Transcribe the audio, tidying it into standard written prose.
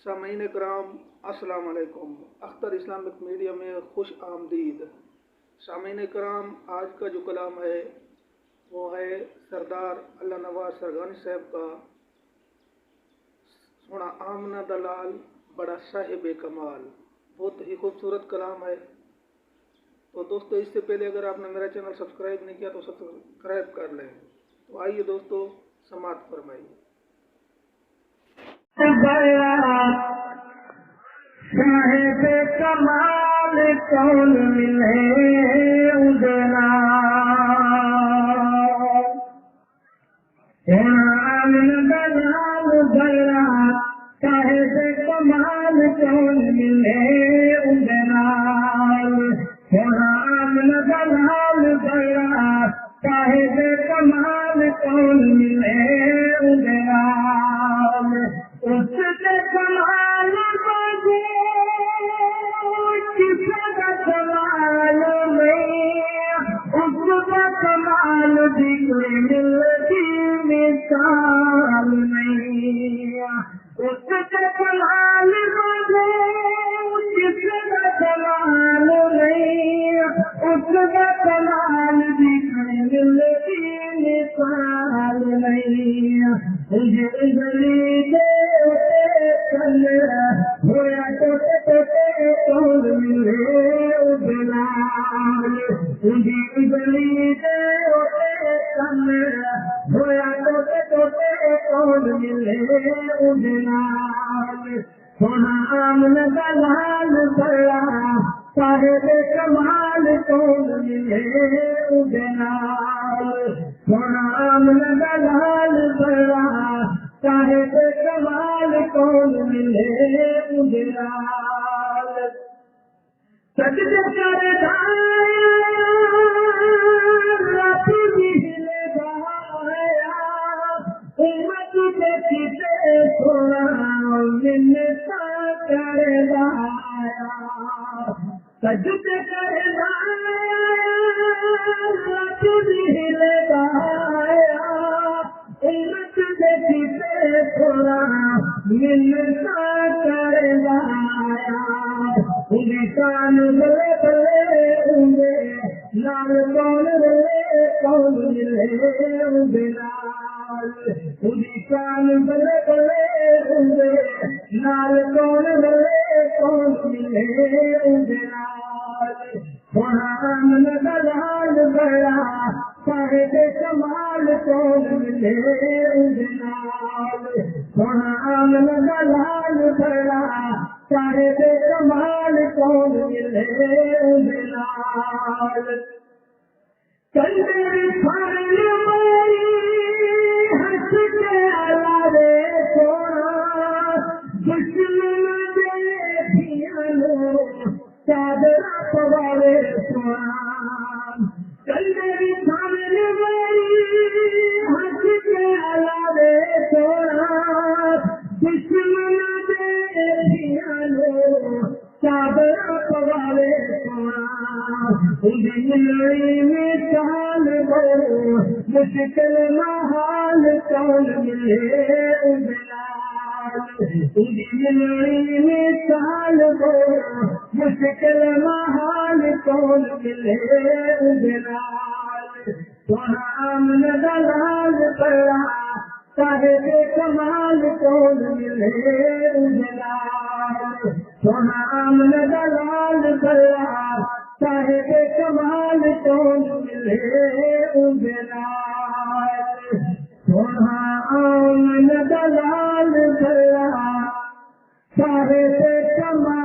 सामीन कराम अस्सलाम वालेकुम। अख्तर इस्लामिक मीडिया में खुश आमदीद। सामीन कराम, आज का जो कलाम है वो है सरदार अल्लाह नवाज सरगानी साहब का। सोना आमना दलाल बड़ा साहिब कमाल। बहुत ही खूबसूरत कलाम है। तो दोस्तों, इससे पहले अगर आपने मेरा चैनल सब्सक्राइब नहीं किया तो सब्सक्राइब कर लें। तो आइए दोस्तों, समाप्त फरमाइए। साहिब कमाल कौन मिले उदना आमन दलाल बड़ा साहिब कमाल कौन मिले उदना आमन दलाल बड़ा साहिब कमाल कौन मिले उदना उसके कमाल बजे किसका कमाल नहीं, उसका कमाल भी कोई मिलती मिसाल नहीं। उसके कमाल बजे किसका कमाल नहीं, उसका कमाल भी कोई मिलती मिसाल नहीं। गली होया टोटे टोटे कौन मिले उदलाल गली दे होया टोटे टोटे कौन मिले उदलाल सोना आमन दलाल बड़ा साहिब कमाल कौन मिले उदलाल सोना आमन दलाल बड़ा साहिब कमाल कौन मिले उदलाल सजदे करदा रब मिले गाया उम्मत के किते थोड़ा मिन्नता करदा सजदे करदा रब मिले गाया उम्मत के किते थोड़ा मिन्नता करदा कान बले बले उंगे लाल कौन बले कौन मिले उदलाल कान बले बले उंगे लाल कौन बले कौन मिले उदलाल आमन दलाल बड़ा साहिब कमाल कौन मिले उदलाल आमन दलाल बड़ा साहिब कमाल कौन मिले उदलाल कंदे फाल मारी हंस के अलावे सोना दुश्मन देखियानो चादरा पवावे सोना कंदे फाल मारी हंस के अलावे सोना दुश्मन चादरा पवावे सोना जिंदगी में चाल हो मुश्किल महाल कौन मिले उदलाल जिंदगी में चाल हो मुश्किल महाल कौन मिले उदलाल आमन दलाल बड़ा साहिब कमाल कौन मिले उदलाल आमन दलाल बड़ा साहिब कमाल कौन मिले उदलाल आमन दलाल बड़ा साहिब कमाल